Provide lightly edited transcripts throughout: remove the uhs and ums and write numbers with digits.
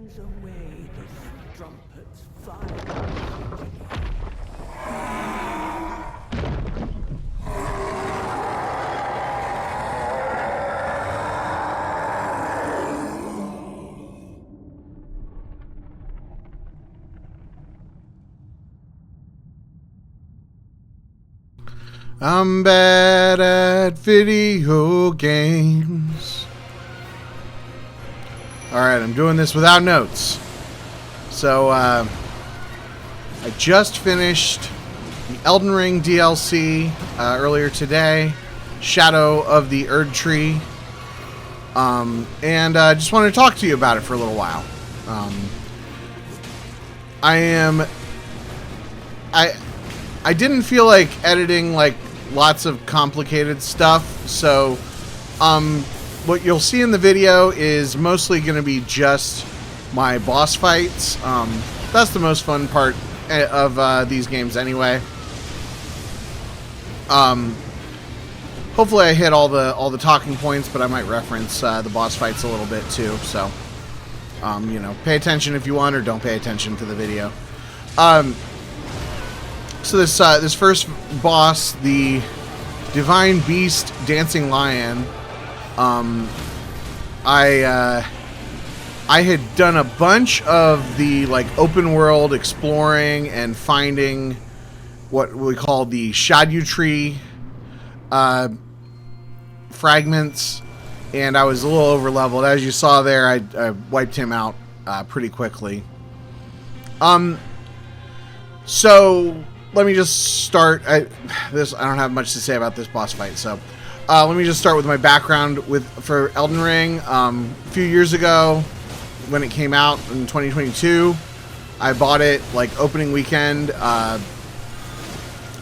sends away the strumpet's fire. I'm bad at video games. Alright, I'm doing this without notes. So, I just finished the Elden Ring DLC earlier today. Shadow of the Erdtree. And I just wanted to talk to you about it for a little while. I didn't feel like editing like lots of complicated stuff, so what you'll see in the video is mostly going to be just my boss fights. That's the most fun part of these games anyway. Hopefully I hit all the talking points, but I might reference the boss fights a little bit too, so you know, pay attention if you want, or don't pay attention to the video. So this first boss, the Divine Beast Dancing Lion, I had done a bunch of the like open world exploring and finding what we call the Erdtree fragments, and I was a little over leveled. As you saw there, I wiped him out pretty quickly. So let me just start. I don't have much to say about this boss fight, so let me just start with my background for Elden Ring. A few years ago, when it came out in 2022, I bought it like opening weekend.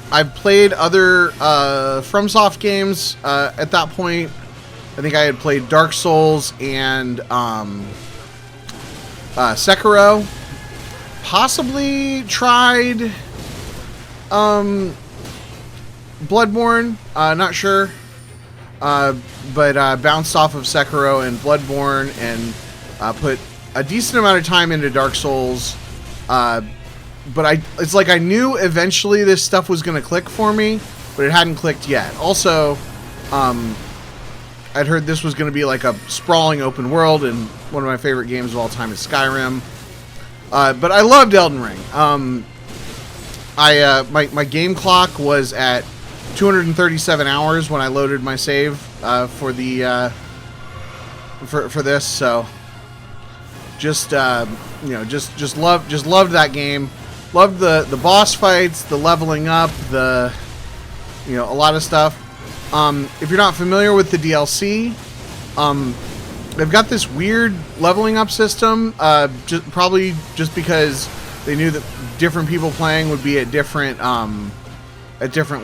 I've played other FromSoft games at that point. I think I had played Dark Souls and Sekiro. Possibly tried Bloodborne, not sure, but bounced off of Sekiro and Bloodborne and put a decent amount of time into Dark Souls, but it's like I knew eventually this stuff was going to click for me, but it hadn't clicked yet. Also, I'd heard this was going to be like a sprawling open world, and one of my favorite games of all time is Skyrim. But I loved Elden Ring. My game clock was at 237 hours when I loaded my save for the for this. So just you know, just loved that game. Loved the boss fights, the leveling up, a lot of stuff. If you're not familiar with the DLC, they've got this weird leveling up system, probably just because they knew that different people playing would be at different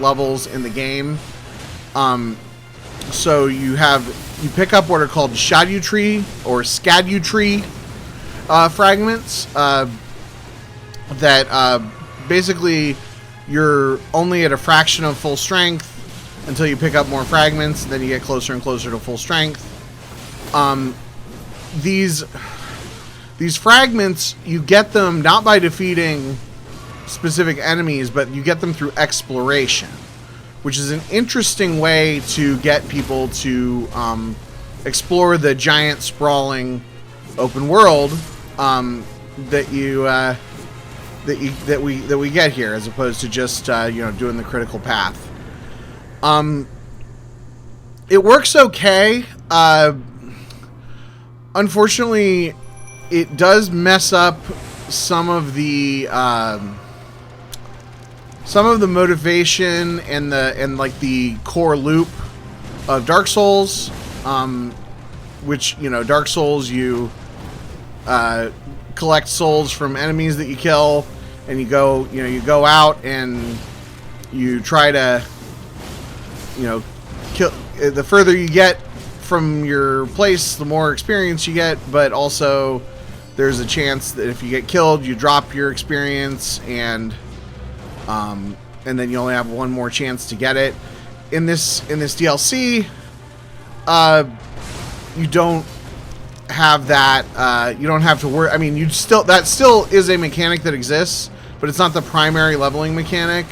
levels in the game. So you pick up what are called Erdtree or Erdtree fragments that basically you're only at a fraction of full strength until you pick up more fragments, and then you get closer and closer to full strength. These fragments, you get them not by defeating specific enemies, but you get them through exploration, which is an interesting way to get people to explore the giant sprawling open world that we get here, as opposed to just doing the critical path. It works okay. Unfortunately, it does mess up some of the motivation and the core loop of Dark Souls, which, Dark Souls, you collect souls from enemies that you kill, and you go out and you try to kill. The further you get from your place, the more experience you get, but also there's a chance that if you get killed, you drop your experience, and then you only have one more chance to get it. In this DLC, you don't have that. You don't have to worry. I mean, that still is a mechanic that exists, but it's not the primary leveling mechanic.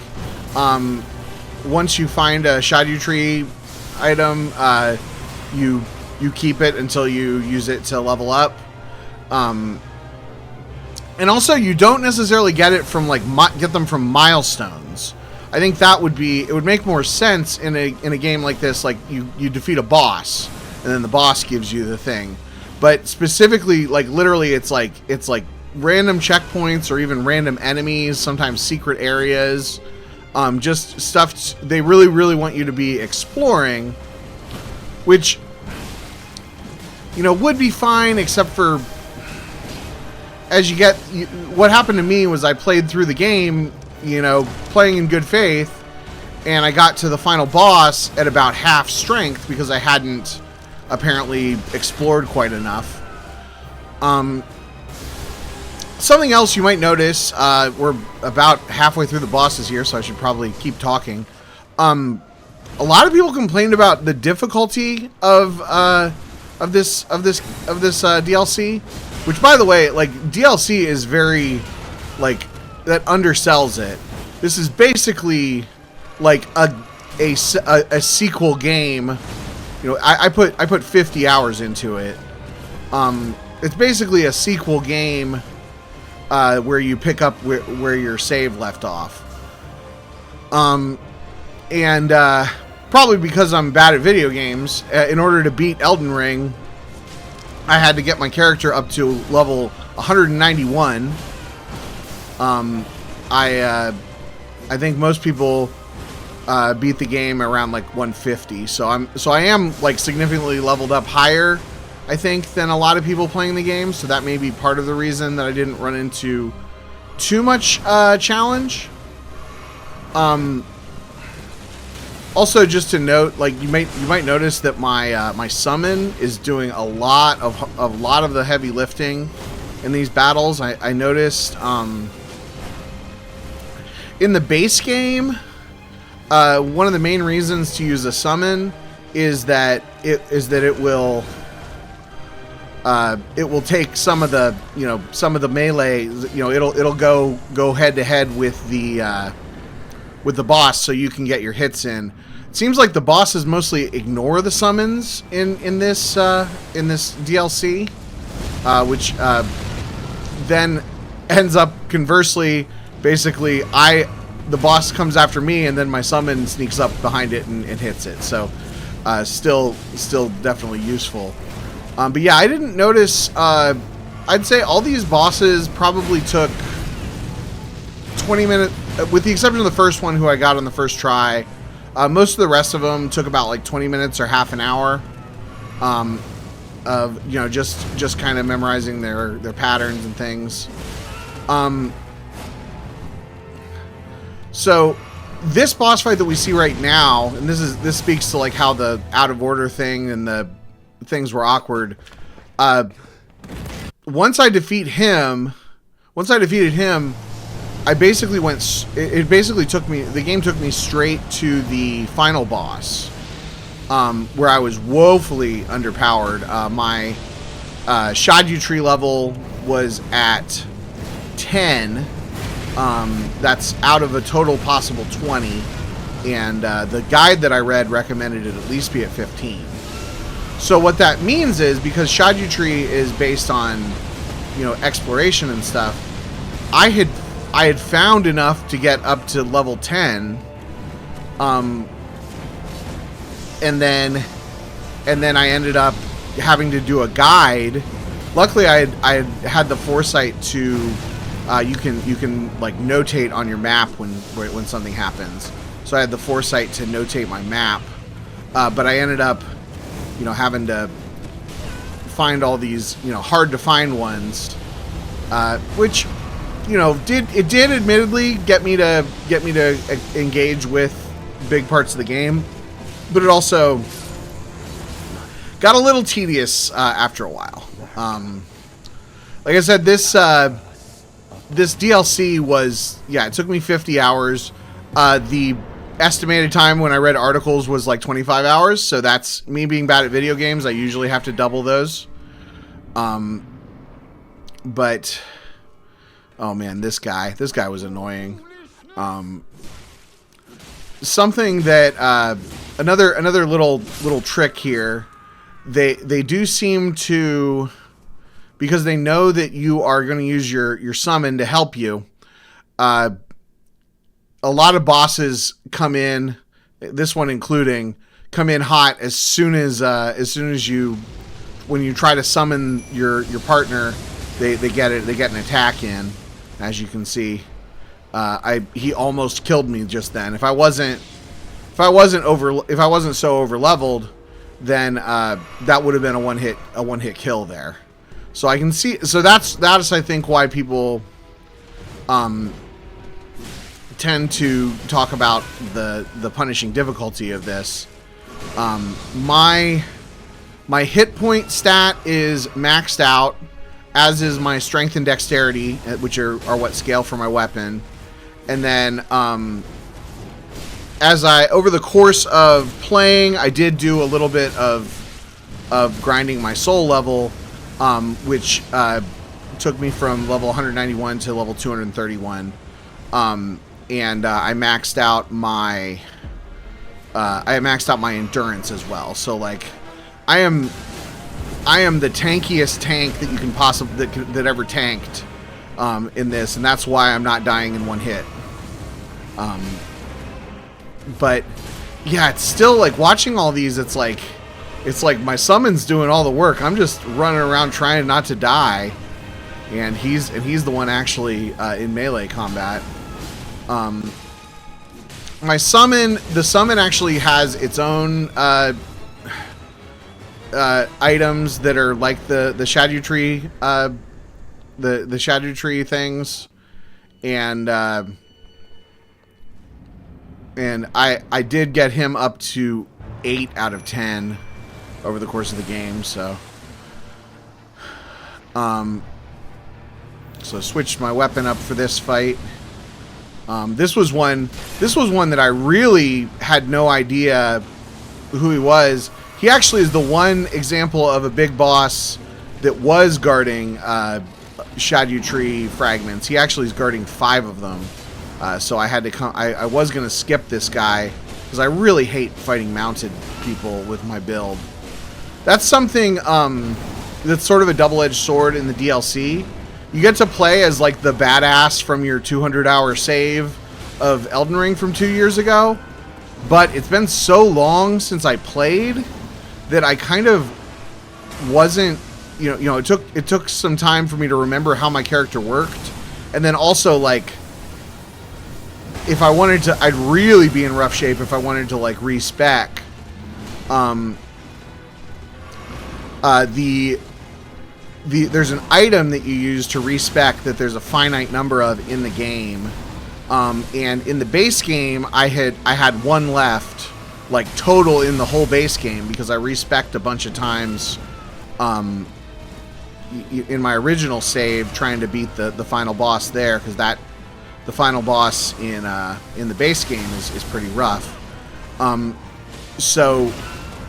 Once you find a Erdtree item, you keep it until you use it to level up. And also, you don't necessarily get it from get them from milestones. I think it would make more sense in a game like this. Like you defeat a boss, and then the boss gives you the thing. But specifically, literally, it's like random checkpoints or even random enemies. Sometimes secret areas, just stuff they really, really want you to be exploring, which would be fine, except for what happened to me was I played through the game, playing in good faith, and I got to the final boss at about half strength because I hadn't apparently explored quite enough. Something else you might notice, we're about halfway through the bosses here, so I should probably keep talking. A lot of people complained about the difficulty of this DLC. Which, by the way, DLC is very, that undersells it. This is basically, a sequel game. I put 50 hours into it. It's basically a sequel game, where you pick up where your save left off. And probably because I'm bad at video games, in order to beat Elden Ring, I had to get my character up to level 191. I think most people beat the game around 150. So I am significantly leveled up higher, I think, than a lot of people playing the game. So that may be part of the reason that I didn't run into too much challenge. Also, just to note, you might notice that my summon is doing a lot of the heavy lifting in these battles. I noticed in the base game, one of the main reasons to use a summon is that it will take some of the melee. It'll go head to head with the boss, so you can get your hits in. It seems like the bosses mostly ignore the summons in this DLC, which then ends up conversely. Basically, the boss comes after me, and then my summon sneaks up behind it and hits it. So, still definitely useful. But yeah, I didn't notice. I'd say all these bosses probably took 20 minutes. With the exception of the first one, who I got on the first try, most of the rest of them took about 20 minutes or half an hour of just kind of memorizing their patterns and things. So this boss fight that we see right now, and this speaks to how the out of order thing and the things were awkward. Once I defeated him, I basically the game took me straight to the final boss, where I was woefully underpowered. My Erdtree level was at 10. That's out of a total possible 20. And the guide that I read recommended it at least be at 15. So what that means is, because Erdtree is based on, exploration and stuff, I had found enough to get up to level 10, and then I ended up having to do a guide. Luckily, I had the foresight to you can notate on your map when something happens. So I had the foresight to notate my map, but I ended up having to find all these hard to find ones, which did admittedly get me to engage with big parts of the game, but it also got a little tedious after a while. Like I said, this DLC was, it took me 50 hours. The estimated time when I read articles was 25 hours, so that's me being bad at video games. I usually have to double those. But oh man, this guy was annoying. Something that another little trick here. They do seem to, because they know that you are going to use your summon to help you. A lot of bosses come in, this one including, come in hot as soon as you, when you try to summon your partner, they get an attack in, as you can see. He almost killed me just then. If I wasn't so over leveled, then that would have been a one hit kill there. So I can see, so that's I think why people tend to talk about the punishing difficulty of this. My hit point stat is maxed out, as is my strength and dexterity, which are what scale for my weapon. And then over the course of playing, I did do a little bit of grinding my soul level, which took me from level 191 to level 231. And I maxed out my endurance as well. So like, I am the tankiest tank that you can possibly that ever tanked in this, and that's why I'm not dying in one hit. But yeah, it's still like watching all these. It's like my summon's doing all the work. I'm just running around trying not to die, and he's the one actually in melee combat. The summon actually has its own items that are like the Shadow Tree, the Shadow Tree things, and I did get him up to 8 out of 10 over the course of the game. So switched my weapon up for this fight. This was one that I really had no idea who he was. He actually is the one example of a big boss that was guarding Shadow Tree fragments. He actually is guarding 5 of them. So I had to come. I was going to skip this guy because I really hate fighting mounted people with my build. That's something that's sort of a double-edged sword in the DLC. You get to play as like the badass from your 200-hour save of Elden Ring from 2 years ago, but it's been so long since I played that I kind of wasn't, you know, it took some time for me to remember how my character worked, and then also like if I wanted to, I'd really be in rough shape if I wanted to like respec. There's an item that you use to respec that there's a finite number of in the game, and in the base game I had 1 left, like total in the whole base game, because I respec'd a bunch of times in my original save trying to beat the final boss there, because the final boss in the base game is pretty rough. So,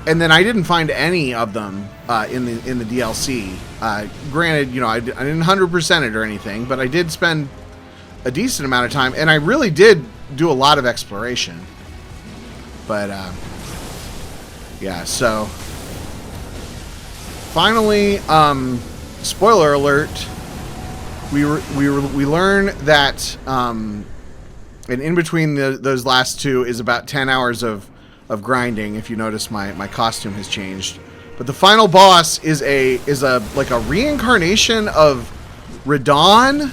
and then I didn't find any of them in the DLC. Granted, you know, I didn't 100% it or anything, but I did spend a decent amount of time, and I really did do a lot of exploration. But yeah, so finally, spoiler alert, we learn that and in between those last 2 is about 10 hours of grinding. If you notice, my costume has changed. But the final boss is a like a reincarnation of Radahn.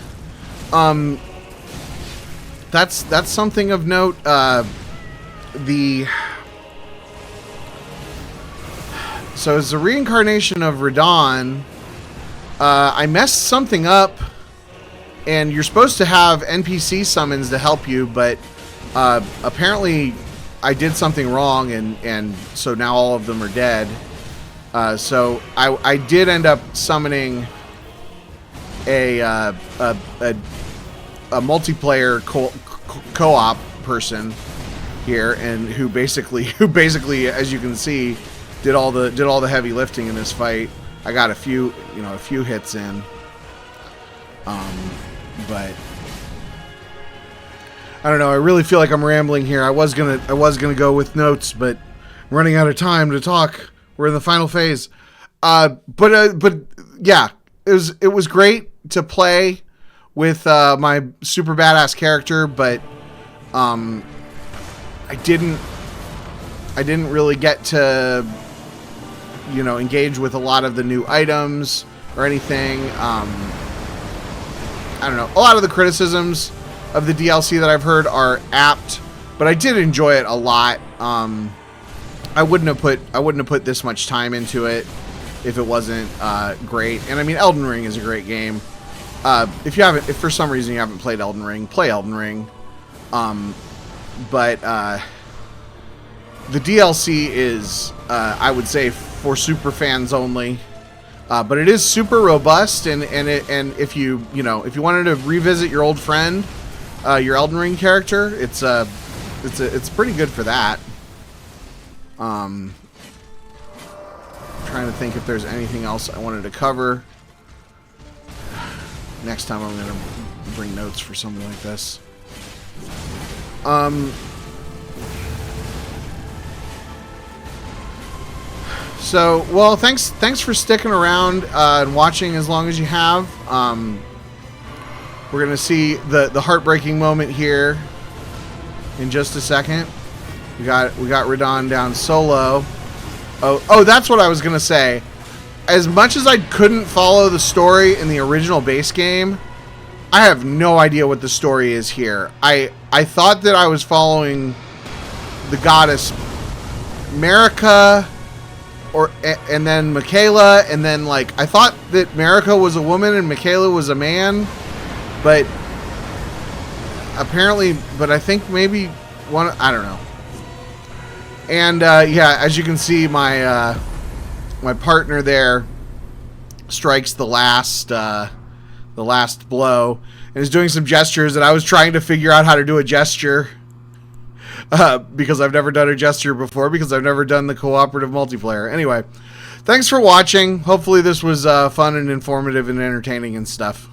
That's something of note. So it's a reincarnation of Radahn. I messed something up, and you're supposed to have NPC summons to help you, but apparently I did something wrong, and so now all of them are dead. So I did end up summoning a multiplayer co-op person here, and who basically, as you can see, did all the heavy lifting in this fight. I got a few hits in. But I don't know. I really feel like I'm rambling here. I was gonna go with notes, but I'm running out of time to talk. We're in the final phase. But yeah, it was great to play with my super badass character, but I didn't really get to engage with a lot of the new items or anything. I don't know. A lot of the criticisms of the DLC that I've heard are apt, but I did enjoy it a lot. I wouldn't have put this much time into it if it wasn't great. And I mean, Elden Ring is a great game. If for some reason you haven't played Elden Ring, play Elden Ring. But the DLC is, I would say, for super fans only. But it is super robust, and if you wanted to revisit your old friend, your Elden Ring character, it's pretty good for that. Trying to think if there's anything else I wanted to cover. Next time I'm gonna bring notes for something like this. So, well, thanks for sticking around and watching as long as you have. We're gonna see the heartbreaking moment here in just a second. We got Radahn down solo. Oh, that's what I was gonna say. As much as I couldn't follow the story in the original base game, I have no idea what the story is here. I thought that I was following the goddess Marika, and then Michaela, and then I thought that Marika was a woman and Michaela was a man, but apparently, I think maybe one, I don't know. And yeah, as you can see, my partner there strikes the last blow and is doing some gestures, and I was trying to figure out how to do a gesture. Because I've never done a gesture before, because I've never done the cooperative multiplayer. Anyway, thanks for watching. Hopefully this was fun and informative and entertaining and stuff.